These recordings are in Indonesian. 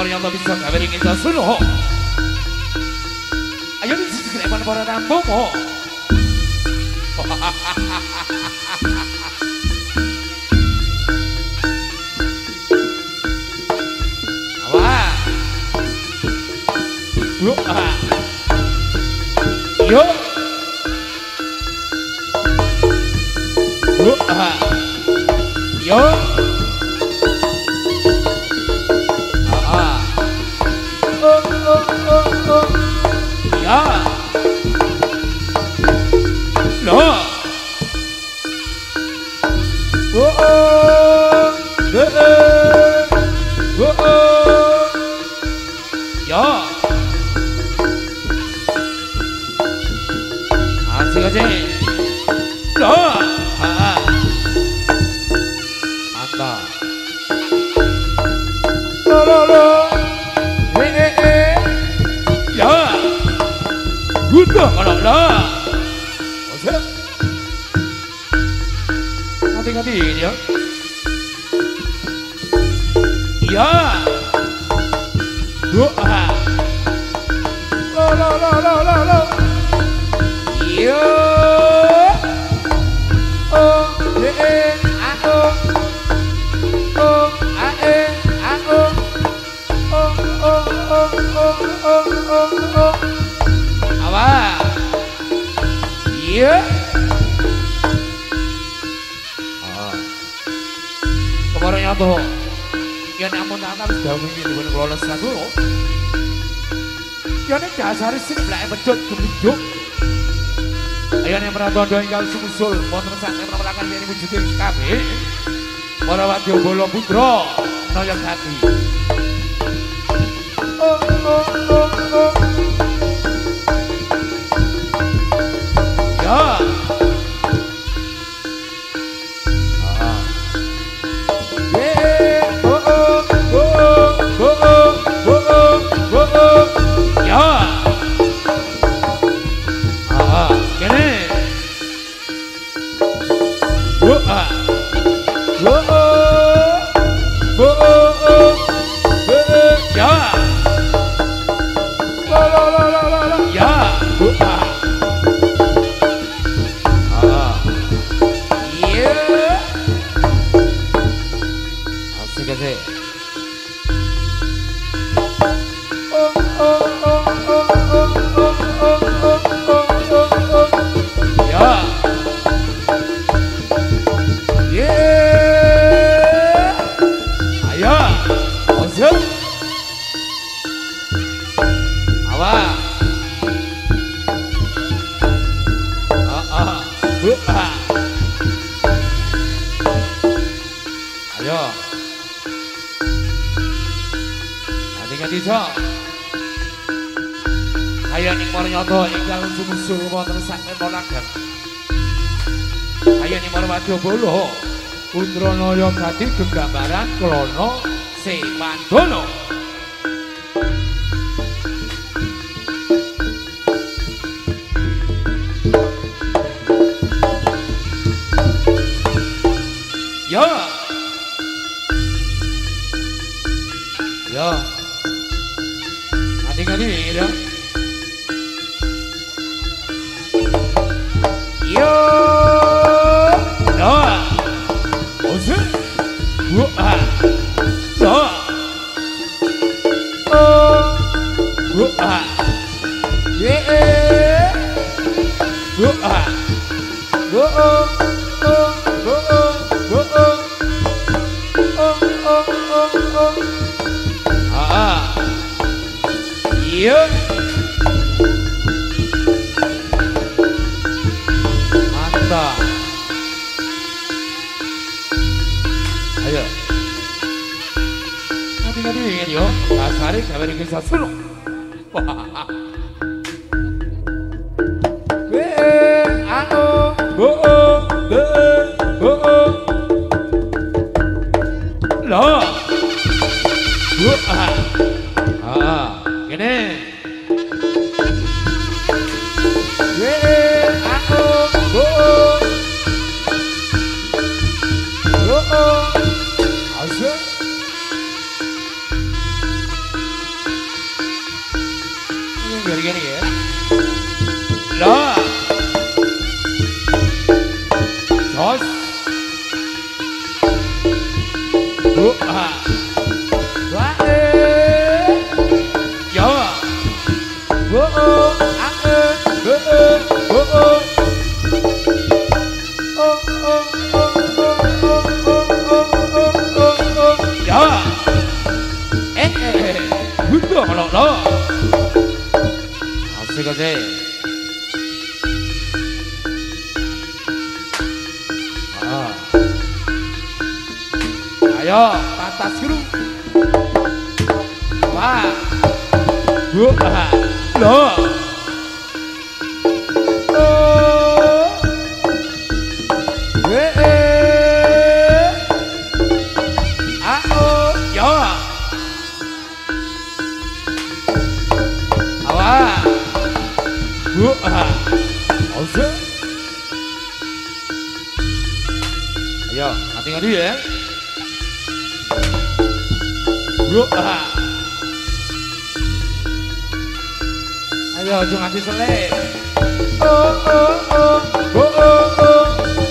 Maryanto bisa gawe ringin sasuno. Ayo disegrepan para rampomo. Awak. Yo. Yo. Yo. Ya. Loh. Ya. Asik aja. Loh. Mantap. Lo. Ya. Udah kalau lah. Oke. Hati-hati ya. Ya. Doa. Lo. Ya. Oh, aku. Oh, aku. Oh. Awak. Iya. Kemarin tuh. Ya namun anak sudah mungkin dengan kelola satu. Ya nek dasar sing blek pecut gemiduk. Ayo nek meratondo ingkang sumusul wonten saking melakukan yen wujude kabeh. Para wadya bala putra Nayagati. Oh. Ya. Ayo. Hati-hati cok. Ayo ning Maryanto ingkang sumusul wonten saking Ponakan. Ayo ning Marwadya Bala putra Nayagati gegambaran Klana Semandana. Ya. Ya. Hati-hati ya. Yo. No. Ose. Wah. No. Oh. Wah. Ye. Wah. Oh. Iya. Mantap. Ayo. Hati-hati ingin yo. Kasari gawe iki sasuno. Wah. Loh. Gini. Asik asik. Ayo, patas guru. Wah. Loh. Ayo, hati-hati ya. Ayo, jangan diselip.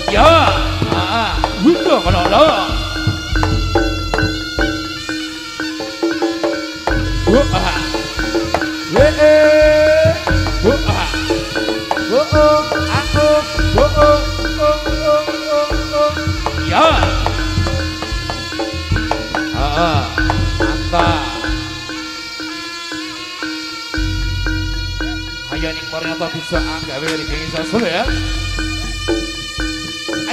Ya, udah kalau lo. Ya. Mantap. Ayo ning ternyata bisa gawe ringking sasel ya.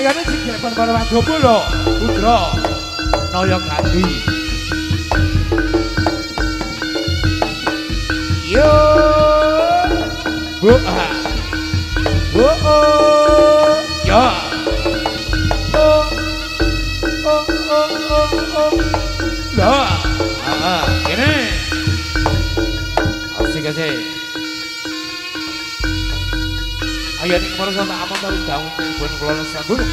Ayo ning sikilipun para Wadobolo, Putra Nayagati. Yo. Ya. Lah, ini asik asik. Ayo nih kemarin sama Amon tahu daun pun keluar sambung.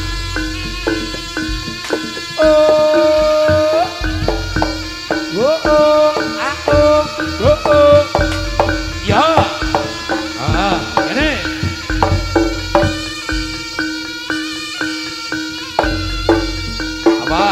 Ya, ini. Apa?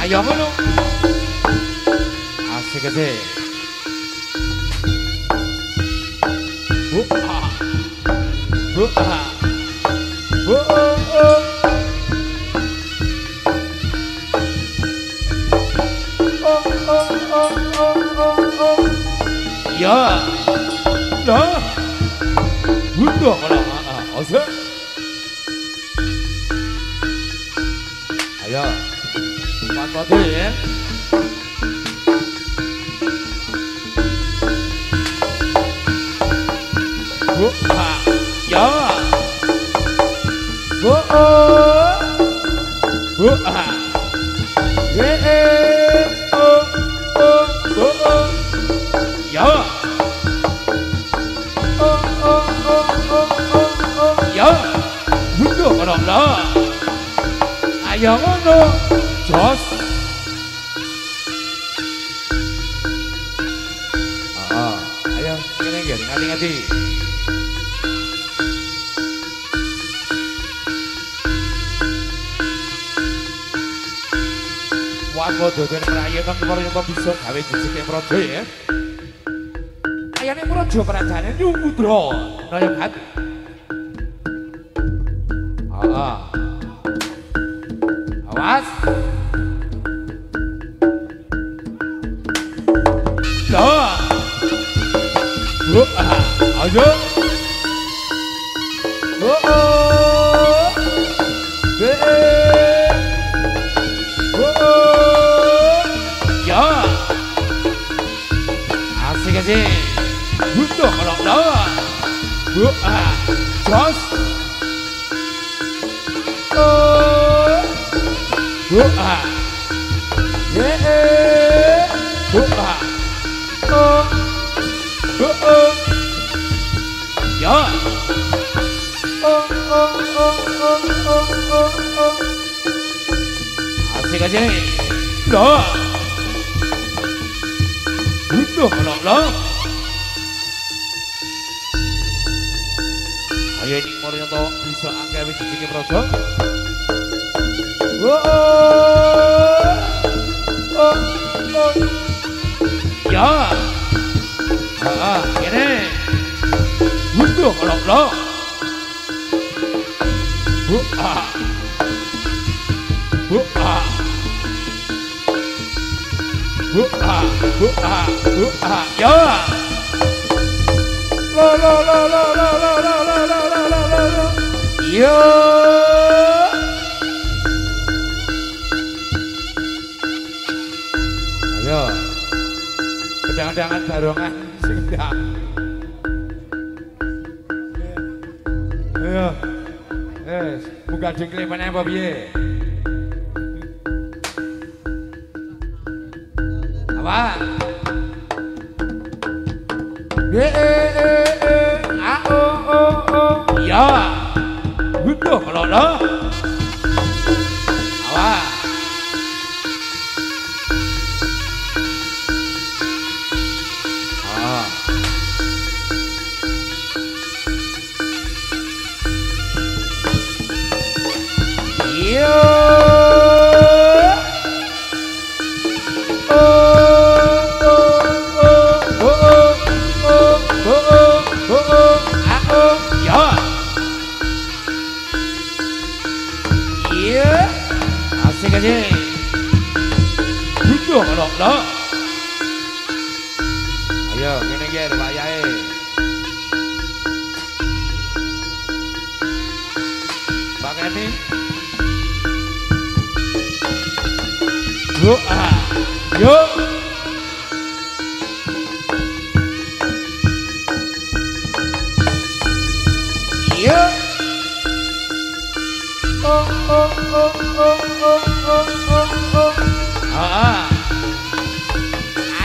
Ayo ngono. Asik asik. Ya. Dah. Udah kalau asik. Ayo. Mantap ya. Ya. Ya. Ya. Udah kalau lah. Ayo ngono. Jos. Ayo, ngene ngati-ngati. Waduh, dene merayakan kemarin yang bisa gawe jejeke Praja ya. Ayane Praja Prajane Nyungudra Nayagati. Awas. Dah. Ayo. Ya. Asik asik. Butuh kalau dah. Jos. Ya. Asik aja nih. Dah. Udah kalau lah. Ayo ini Moryo to bisa anggawe jejike praja. Ya. Kene. Wuduh kalau ya. Ya. Ayo. Pedang-pedangan barongan sing ndang. Ayo. Buka jengklemannya apa piye? Apa? Ya. Butuh kalau lo. Apa? Asik aja. Butuh kalau lo. Ayo, gini gini, wayahe. Pakai nih. Yuk. Yuk.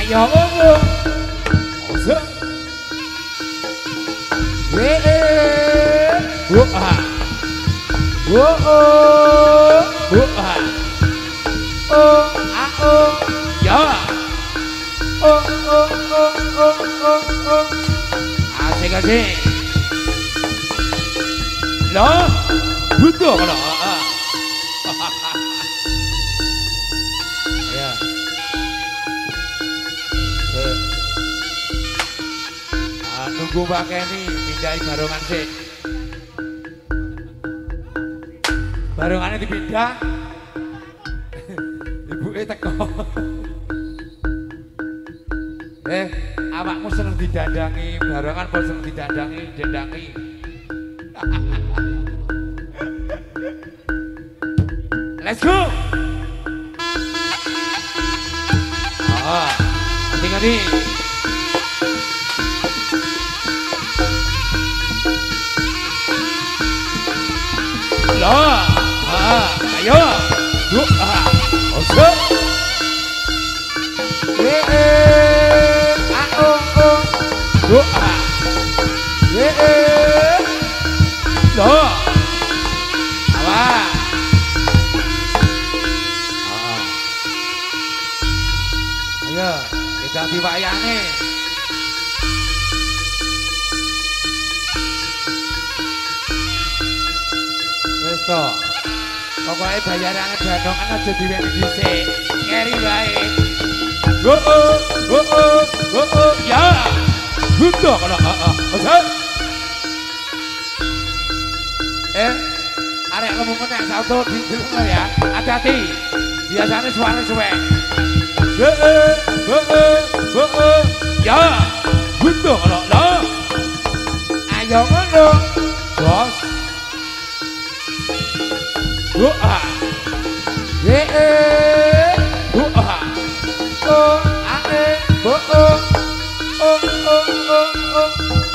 Ayo ngomong. Osok. Ya. Asik. Loh, butuh kalau. Ya. Nunggu pakai nih, pindahin barongan sih. Barongannya dipindah. Ibuke teko. Awakmu seneng didandangi, barongan pun seneng didandangi. Let's go. Hati-hati. Loh, ayo. Osok. Loh. Awas. Ayo, kita diwayane. Wis to. Pokoke bayarane bandongan aja diweni dhisik. Keri wae. Ya. Butuh kalau Osok. Arek ngomong nek sauto dilungo ya. Hati-hati. Biasanya suara suwe. Ya. Butuh kalau lo. Ayo ngono. Bos.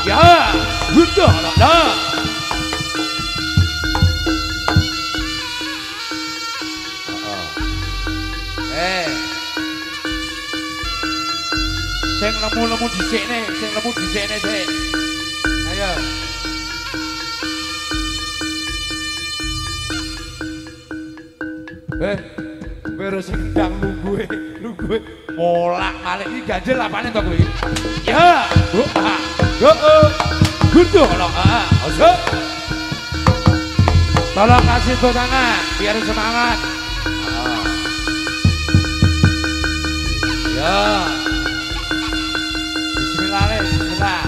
Ya, butuh lah. Sing lemu-lemu dhisikne, sik. Ayo. Beres ndang lungguhe. Molak-malik iki ganjel apane to kowe? Ya. Butuh lah. Osok. Tolong kasih tepuk tangan biar semangat. Ya. Bismillah, bismillah.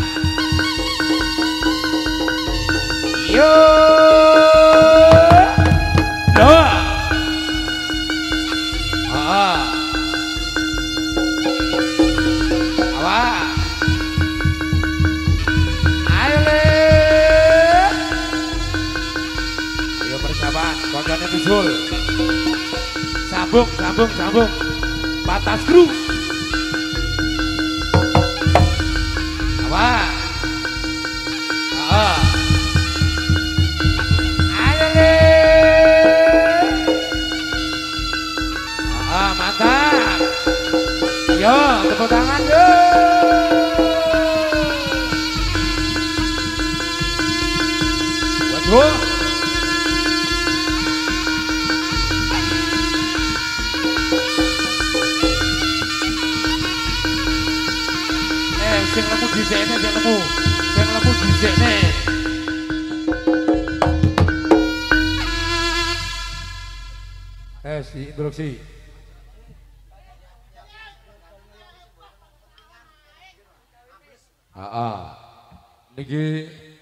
Yo. Doa. Koncone bisul. Sambung, sambung, sambung. Batas kru. Apa? Ayo le. Mantap. Ayo, tepuk tangan yo. Waduh. Sing lemu dhisikne, sing lemu. Sing lemu dhisikne. Introduksi. Niki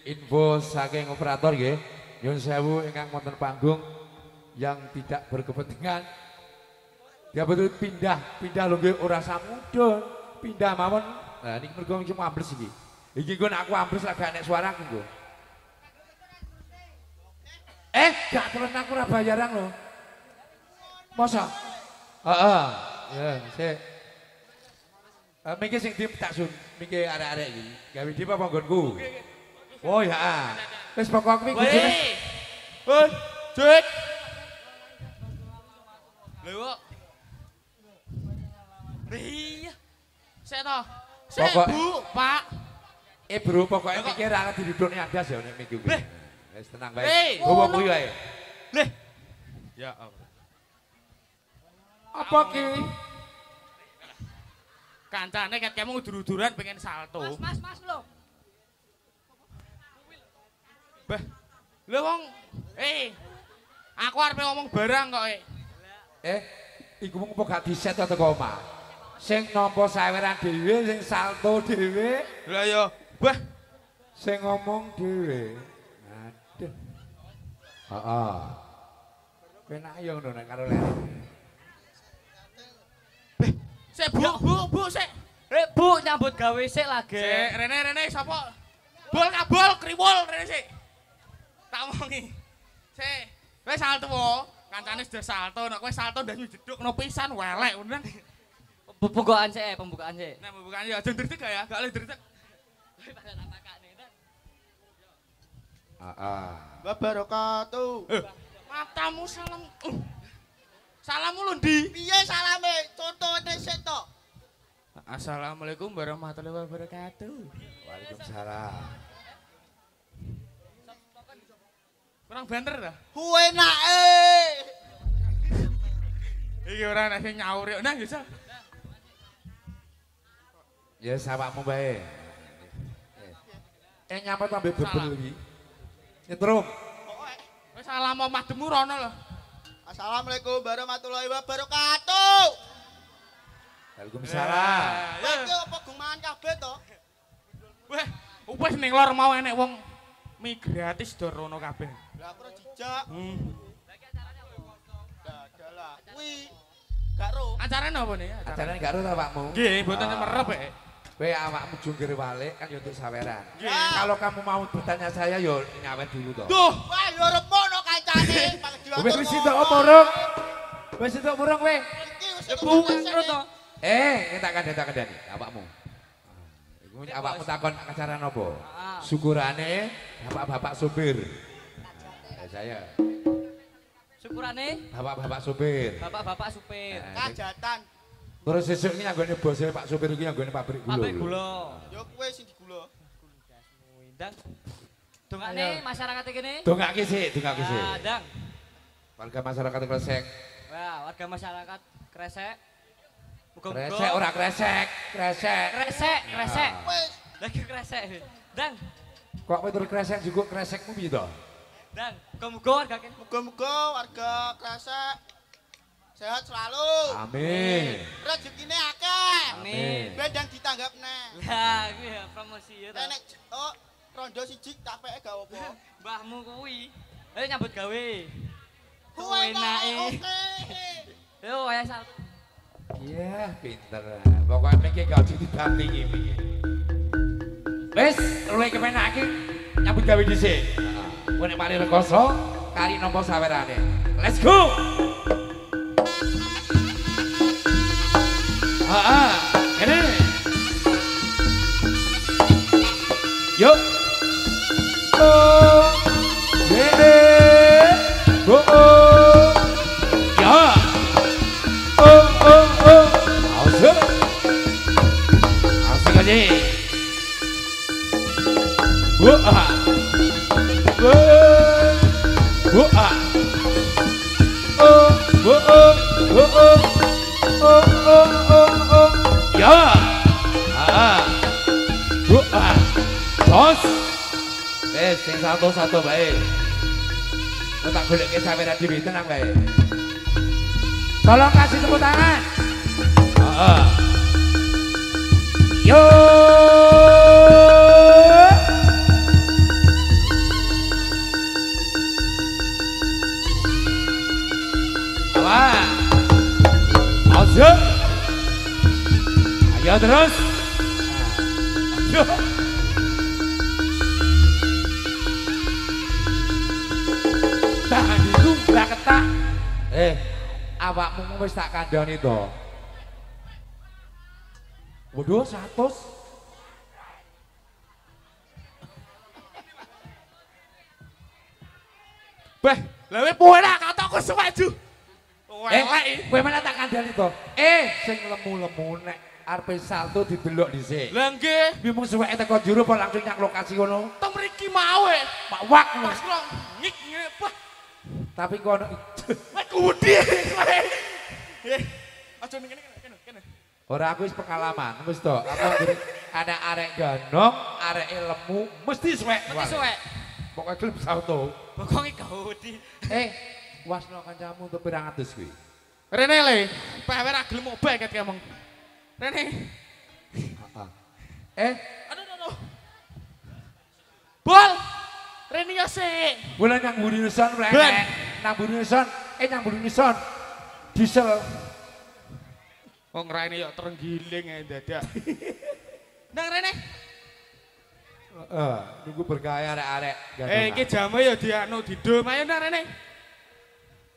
info saking operator nggih. Nyuwun sewu ingkang wonten panggung yang tidak berkepentingan. Dia betul pindah lho nggih ora samudon. Pindah mawon. Nah, ini mereka cuma ambles ini. Ini gue aku ambles lagi anek suara aku gue. Gak terus aku bayaran loh. Masa? Ya, sih. Mikir sing tim tak sun, mikir arek-arek ini. Gawe di apa nggonku? Oh ya. Wis pokok kuwi kudune. Hoi, cek. Lho. Iya. Sik to. Pokok Bu, Pak. Bro, pokoknya mikir akan didudukne andas ya nek minggu kuwi. Wis tenang bae. Gowo kuwi wae. Leh. Ya Allah. Apa ki? Kancane ket kamu udur-uduran pengen salto. Mas lho. Bah. Lho wong aku arep ngomong barang kok Iku mung gak diset to teko omah. Sing nampa saweran dhewe, sing salto dhewe. Lah ya, bah, sing ngomong dhewe. Aduh. Heeh. Penak yo ngono nek karo lere. Beh, sik Bu, sik. Bu nyambut gawe sik lagi. Sik, rene sapa? Bol kabol kriwul rene sik. Tak omongi. Sik, wis salto wae. Kancane sudah salto, nek kowe salto ndak jeduk no pisan welek ngono. Pembukaan sih. Nah, pembukaan ya aja ndredeg ya, gak oleh ndredeg. Pada tak pakane. Wabarakatuh. Matamu salam. Salammu lho ndi? Piye salame? Contone sik to. Assalamualaikum warahmatullahi wabarakatuh. Waalaikumsalam. Kurang banter ta? Enake. Iki ora nek sing nyaur yo. Nah, bisa. Ya sawakmu bae. Nyapa tambah bebel iki. Nyetrum. Wis salam omahdemu rono lho. Assalamualaikum warahmatullahi wabarakatuh. Waalaikumsalam. Kowe iki opo gumangan kabeh to? Weh, wis ning lor mau enek wong mie gratis do rono kabeh. Lah aku ora dijak. Dalah. Kuwi gak ro. Acarane apa nih? Acarane gak ro ta Pakmu? Nggih, mboten merep Kowe awakmu jungkir balik kan yo untuk saweran. Nggih. Kalau kamu mau bertanya saya yo nyawet dulu to. Duh, Wah, yo remono kancane. Wis wis entuk apa, Rung? Wis entuk murung kowe. Iki wis Terus to. Tak kandhani awakmu. Iku awakmu takon acara napa? Syukurane bapak-bapak supir. Saya. Syukurane Bapak-bapak supir. bapak-bapak supir. Kajatan. Terus sesuk iki nganggone bose Pak supir iki nganggone pabrik gula. Pabrik gula. Yo kowe sing digula. Ndang. Dongane masyarakat kene. Dongake sik. Ndang. Warga masyarakat Kresek. Wah, warga masyarakat Kresek. Kresek ora kresek. Kresek. Wis Lagi kresek. Ndang. Kok kowe terus kresek juga kresekmu piye to? Dang, muga-muga warga kene. Muga-muga warga Kresek sehat selalu. Amin. Rezekine akeh. Amin. Bendang ditanggapne. Lah, kuwi ya promosi ya ta. Nek rondo siji tapeke gak apa. Mbahmu kuwi. Ayo nyambut gawe. Kuwi Enake. oke. Yo ayo salto. Iya, pinter. Pokoknya mikir gak didampingi mikir. Wes, luwe kepenak iki nyambut gawe dhisik. Heeh. Kowe nek mari rekoso kari nampa sawerane. Let's go. Ini. Yuk. Oh. Ini. Oh. Ya. Oh. Asik. Asik aja. Wah. Wah. Oh. Ya. Tos. Sing satu-satu bae. Kok tak goleke sampeyan dhewe tenang bae. Tolong kasih tepuk tangan. Heeh. Yo. Wah. Asik. Ayo terus. Ayo. Tahan itu gak ketak. Awakmu wis tak kandhani to. Waduh, 100. Beh, lha kowe nak kataku semaju. Kowe malah tak kandhani to. Sing lemu-lemu nek arepe salto didelok dhisik. Lah nggih, Piye mung suweke teko jero apa langsung nyang lokasi ngono? teng mriki mau e. Mak wak. Pas kok ngik ngepah. Tapi kono Wes kudi kowe. Aja ning kene. ora aku wis pengalaman, wis to. Aku ada arek gandong, areke lemu, mesti suwek. Mesti suwek. Pokoke klub salto. Bokonge gaudi. Wasno kancamu untuk pirang atus kuwi. Rene le, Pak ora gelem obah ket ngomong. Rene. Aduh. Bol. Rene yo sik. Bola nang mburi nison Ben. mlek. Nang mburi nison, nang mburi nison. Diesel. Wong raine yo terenggiling ae dadak. Nang Rene. Nunggu berkaya arek-arek. Iki jame yo dianu didum ayo nang Rene.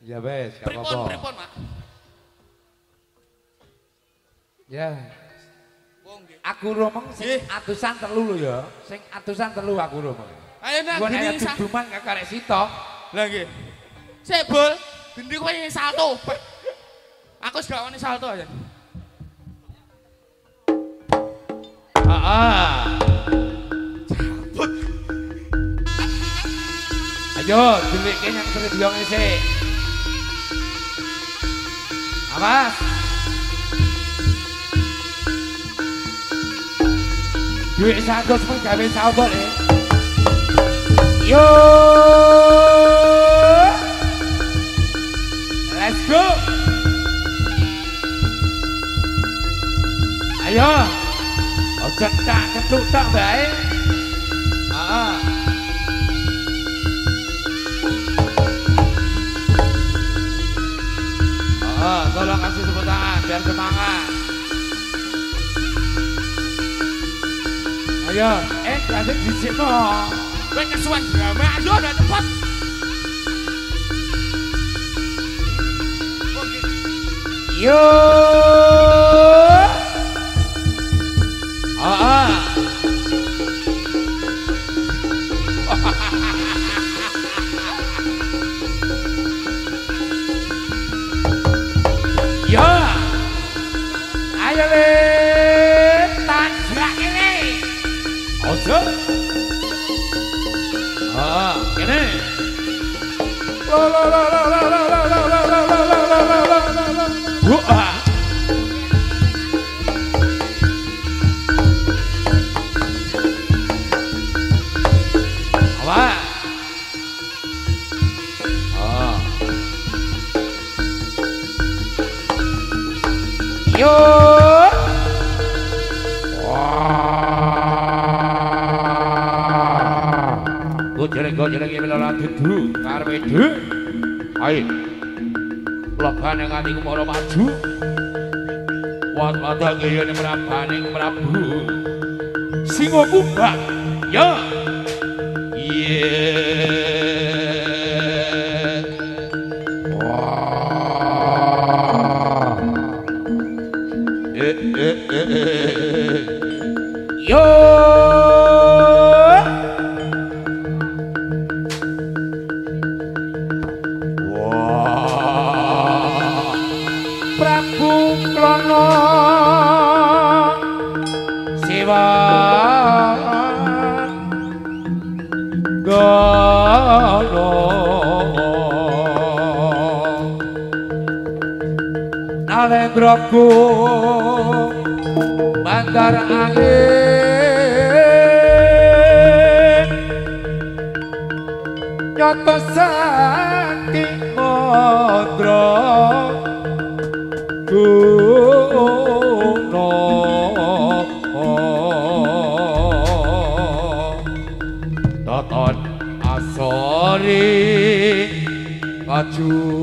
Ya wes, gak apa-apa. Pripun, Mak? Ya. Wong nggih. Aku romeng sing atusan telu lho ya. Sing atusan telu aku romeng. Ayo nang Gua gini nek duduman gak karek sitok. Lah nggih. Sik, Bol. Gendi kowe salto. Aku wis gak wani salto aja. Cabut. Ayo, dilike yang sering diong sik. Awas. Duit 100 pun gawe sahabat Yo. Let's go. Ayo. Cetak cetuk tak baik. Tolong kasih tepuk tangan biar semangat. Ayo, kasih disik no. Kowe kesuwen drama ayo udah cepet. Yo. Yo. Ayo le. Tanjak ini. Ojo. Ini. Yo. Gojeleng iki mila dudu karepe dhuwit. Ayo. Legane nganti kumara maju. Wat-wata gayane mrabane Prabu. Singa kumbang. Ya. Yo. Prabu Klana Siwa Gana Nalendraku Bandar angin Nyoto saking mandra Guna Taton asori kajure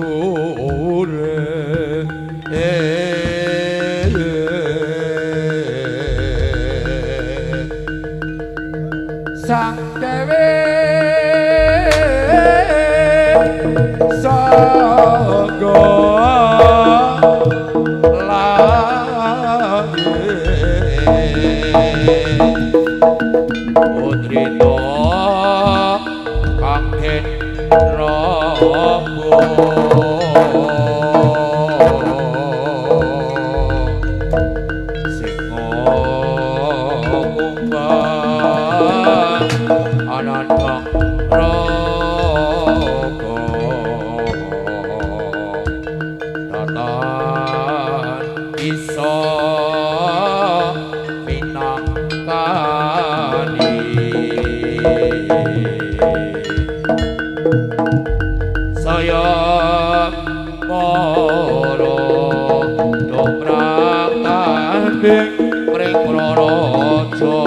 Sang Dewi Saga Putrito Kang Den Rambo Singa kumbang Ananda Raga Tatan bisa minangkani saya para dobrang tanding pring praraja